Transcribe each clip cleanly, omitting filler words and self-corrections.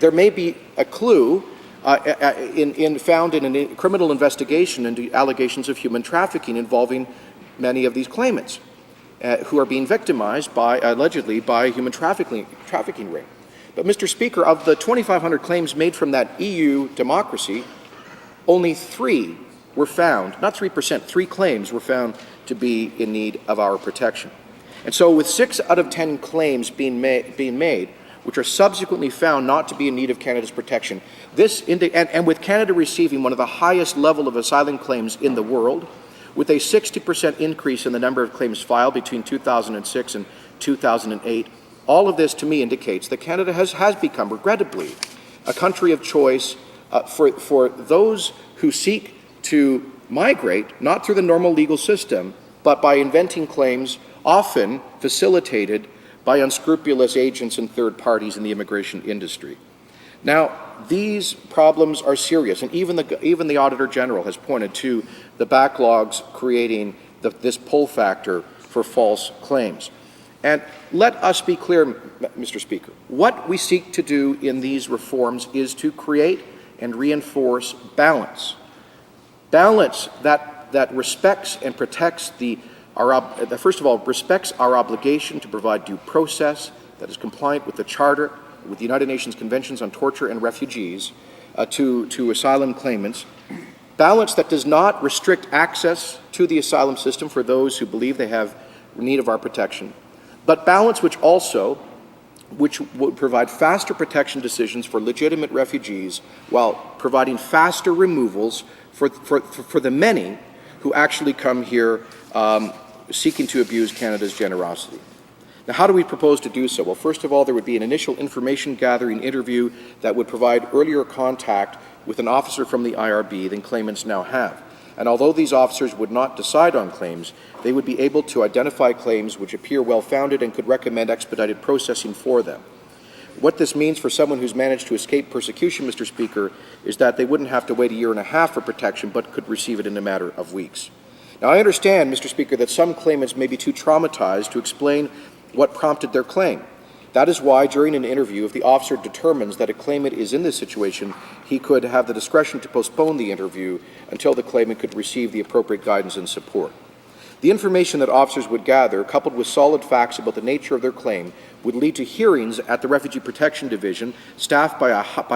There may be a clue found in a criminal investigation into allegations of human trafficking involving many of these claimants who are being victimized allegedly by a human trafficking ring. But, Mr. Speaker, of the 2,500 claims made from that EU democracy, only 3 were found, not 3%, 3 claims were found to be in need of our protection. And so with 6 out of 10 claims being made, which are subsequently found not to be in need of Canada's protection, and with Canada receiving one of the highest level of asylum claims in the world, with a 60% increase in the number of claims filed between 2006 and 2008, all of this to me indicates that Canada has become, regrettably, a country of choice for those who seek to migrate, not through the normal legal system, but by inventing claims often facilitated by unscrupulous agents and third parties in the immigration industry. Now, these problems are serious, and even the Auditor General has pointed to the backlogs creating this pull factor for false claims. And let us be clear, Mr. Speaker, what we seek to do in these reforms is to create and reinforce balance. Balance that respects and protects first of all, respects our obligation to provide due process that is compliant with the Charter, with the United Nations Conventions on Torture and Refugees, to asylum claimants. Balance that does not restrict access to the asylum system for those who believe they have need of our protection, but balance which would provide faster protection decisions for legitimate refugees while providing faster removals for the many who actually come here seeking to abuse Canada's generosity. Now, how do we propose to do so? Well, first of all, there would be an initial information gathering interview that would provide earlier contact with an officer from the IRB than claimants now have. And although these officers would not decide on claims, they would be able to identify claims which appear well-founded and could recommend expedited processing for them. What this means for someone who's managed to escape persecution, Mr. Speaker, is that they wouldn't have to wait 1.5 years for protection, but could receive it in a matter of weeks. Now, I understand, Mr. Speaker, that some claimants may be too traumatized to explain what prompted their claim. That is why, during an interview, if the officer determines that a claimant is in this situation, he could have the discretion to postpone the interview until the claimant could receive the appropriate guidance and support. The information that officers would gather, coupled with solid facts about the nature of their claim, would lead to hearings at the Refugee Protection Division, staffed by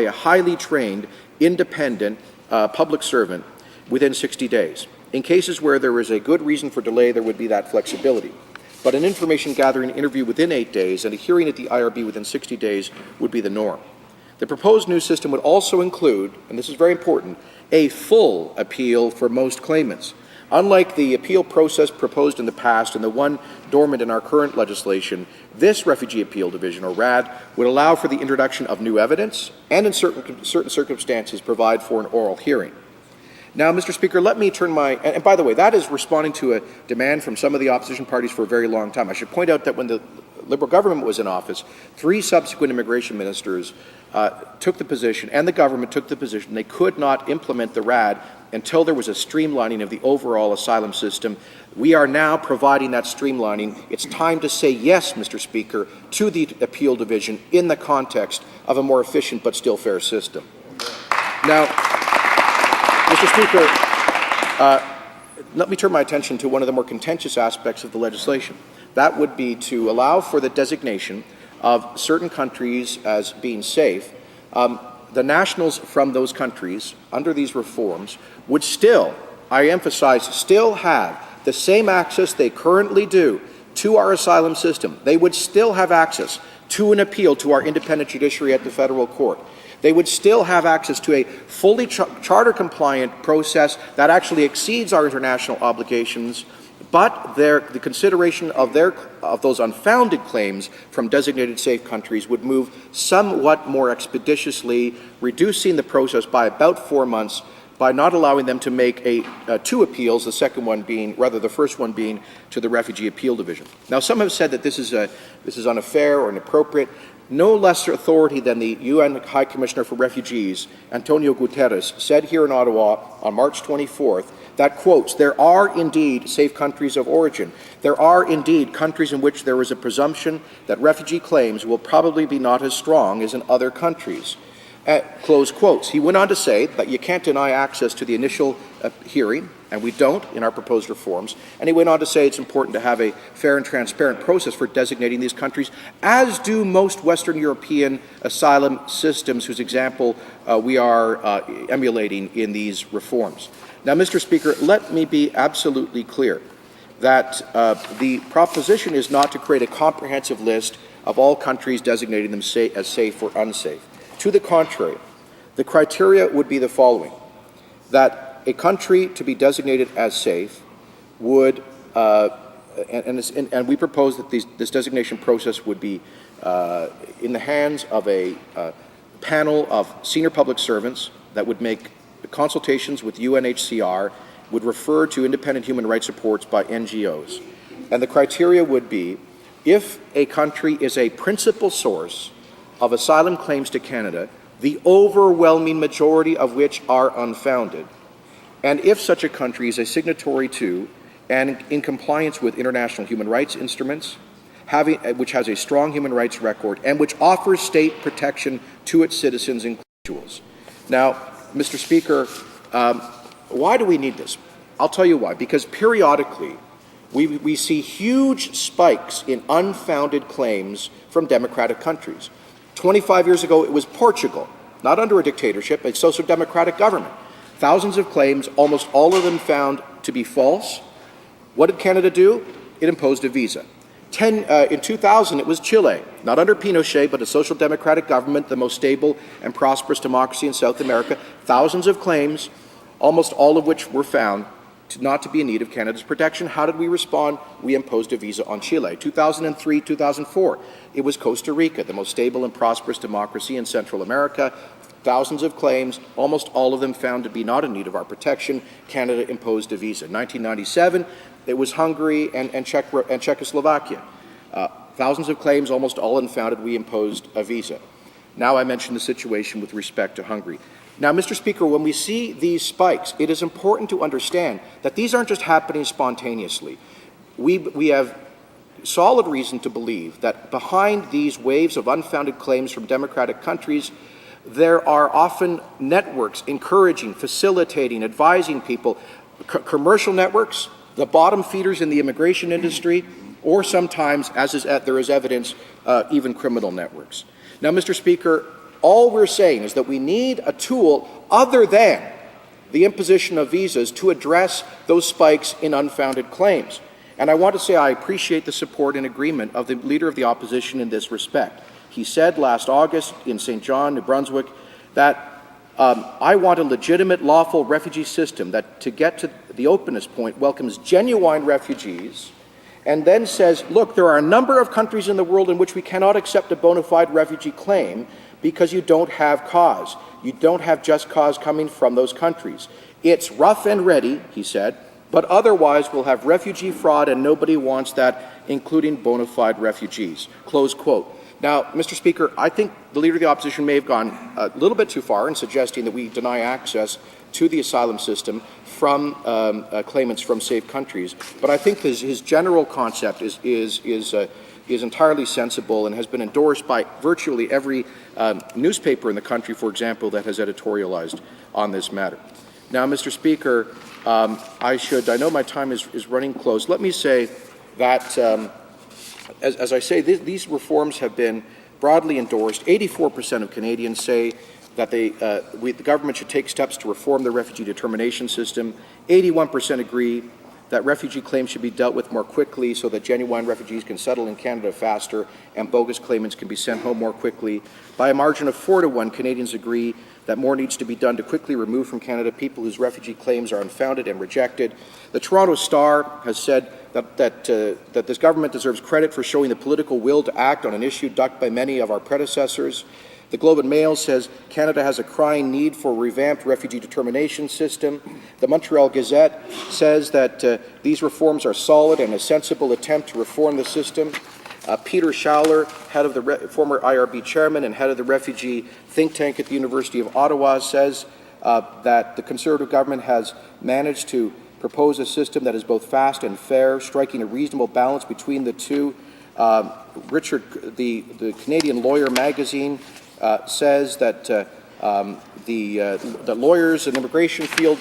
a highly trained, independent public servant within 60 days. In cases where there is a good reason for delay, there would be that flexibility. But an information gathering interview within 8 days and a hearing at the IRB within 60 days would be the norm. The proposed new system would also include, and this is very important, a full appeal for most claimants. Unlike the appeal process proposed in the past and the one dormant in our current legislation, this Refugee Appeal Division, or RAD, would allow for the introduction of new evidence and in certain circumstances provide for an oral hearing. Now, Mr. Speaker, let me turn and by the way, that is responding to a demand from some of the opposition parties for a very long time. I should point out that when the Liberal government was in office, 3 subsequent immigration ministers took the position, and the government took the position, they could not implement the RAD until there was a streamlining of the overall asylum system. We are now providing that streamlining. It's time to say yes, Mr. Speaker, to the Appeal Division in the context of a more efficient but still fair system. Now, Mr. Speaker, let me turn my attention to one of the more contentious aspects of the legislation. That would be to allow for the designation of certain countries as being safe. The nationals from those countries, under these reforms, would still, I emphasize, still have the same access they currently do to our asylum system. They would still have access to an appeal to our independent judiciary at the federal court. They would still have access to a fully charter-compliant process that actually exceeds our international obligations, but the consideration of those unfounded claims from designated safe countries would move somewhat more expeditiously, reducing the process by about 4 months by not allowing them to make 2 appeals, the first one being to the Refugee Appeal Division. Now, some have said that this is unfair or inappropriate. No lesser authority than the UN High Commissioner for Refugees, Antonio Guterres, said here in Ottawa on March 24th that, quotes, there are indeed safe countries of origin. There are indeed countries in which there is a presumption that refugee claims will probably be not as strong as in other countries. Close quotes. He went on to say that you can't deny access to the initial hearing, and we don't in our proposed reforms. And he went on to say it's important to have a fair and transparent process for designating these countries, as do most Western European asylum systems whose example we are emulating in these reforms. Now, Mr. Speaker, let me be absolutely clear that the proposition is not to create a comprehensive list of all countries designating them as safe or unsafe. To the contrary, the criteria would be the following: that a country to be designated as safe would, and we propose that this designation process would be in the hands of a panel of senior public servants that would make consultations with UNHCR, would refer to independent human rights reports by NGOs. And the criteria would be, if a country is a principal source of asylum claims to Canada, the overwhelming majority of which are unfounded, and if such a country is a signatory to and in compliance with international human rights instruments, which has a strong human rights record, and which offers state protection to its citizens and individuals. Now, Mr. Speaker, why do we need this? I'll tell you why. Because periodically, we see huge spikes in unfounded claims from democratic countries. 25 years ago, it was Portugal, not under a dictatorship, a social democratic government. Thousands of claims, almost all of them found to be false. What did Canada do? It imposed a visa. In 2000, it was Chile, not under Pinochet, but a social democratic government, the most stable and prosperous democracy in South America. Thousands of claims, almost all of which were found not to be in need of Canada's protection. How did we respond? We imposed a visa on Chile. 2003, 2004, it was Costa Rica, the most stable and prosperous democracy in Central America. Thousands of claims, almost all of them found to be not in need of our protection. Canada imposed a visa. 1997, it was Hungary and Czechoslovakia. Thousands of claims, almost all unfounded, we imposed a visa. Now I mention the situation with respect to Hungary. Now, Mr. Speaker, when we see these spikes, it is important to understand that these aren't just happening spontaneously. We have solid reason to believe that behind these waves of unfounded claims from democratic countries, there are often networks encouraging, facilitating, advising people, commercial networks, the bottom feeders in the immigration industry, or sometimes, there is evidence, even criminal networks. Now, Mr. Speaker, all we're saying is that we need a tool other than the imposition of visas to address those spikes in unfounded claims. And I want to say I appreciate the support and agreement of the Leader of the Opposition in this respect. He said last August in St. John, New Brunswick, that I want a legitimate, lawful refugee system that, to get to the openness point, welcomes genuine refugees, and then says, look, there are a number of countries in the world in which we cannot accept a bona fide refugee claim because you don't have cause. You don't have just cause coming from those countries. It's rough and ready, he said, but otherwise we'll have refugee fraud and nobody wants that, including bona fide refugees. Close quote. Now, Mr. Speaker, I think the Leader of the Opposition may have gone a little bit too far in suggesting that we deny access to the asylum system from claimants from safe countries, but I think his general concept is entirely sensible and has been endorsed by virtually every newspaper in the country, for example, that has editorialized on this matter. Now, Mr. Speaker, I know my time is running close. Let me say that, as I say, these reforms have been broadly endorsed. 84% of Canadians say that the government should take steps to reform the refugee determination system. 81% agree that refugee claims should be dealt with more quickly so that genuine refugees can settle in Canada faster and bogus claimants can be sent home more quickly. By a margin of 4-1, Canadians agree that more needs to be done to quickly remove from Canada people whose refugee claims are unfounded and rejected. The Toronto Star has said that this government deserves credit for showing the political will to act on an issue ducked by many of our predecessors. The Globe and Mail says Canada has a crying need for a revamped refugee determination system. The Montreal Gazette says that these reforms are solid and a sensible attempt to reform the system. Peter Schauler, head of the former IRB chairman and head of the refugee think tank at the University of Ottawa, says that the Conservative government has managed to propose a system that is both fast and fair, striking a reasonable balance between the two. Richard, the Canadian Lawyer magazine, says that the lawyers in the immigration field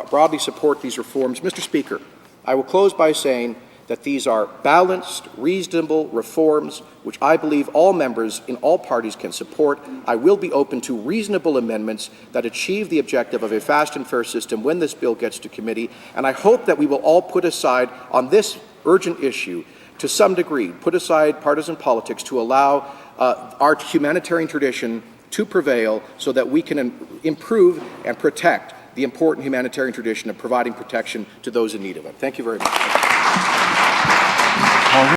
broadly support these reforms. Mr. Speaker, I will close by saying that these are balanced, reasonable reforms which I believe all members in all parties can support. I will be open to reasonable amendments that achieve the objective of a fast and fair system when this bill gets to committee, and I hope that we will all put aside on this urgent issue, to some degree, put aside partisan politics to allow our humanitarian tradition to prevail so that we can improve and protect the important humanitarian tradition of providing protection to those in need of it. Thank you very much.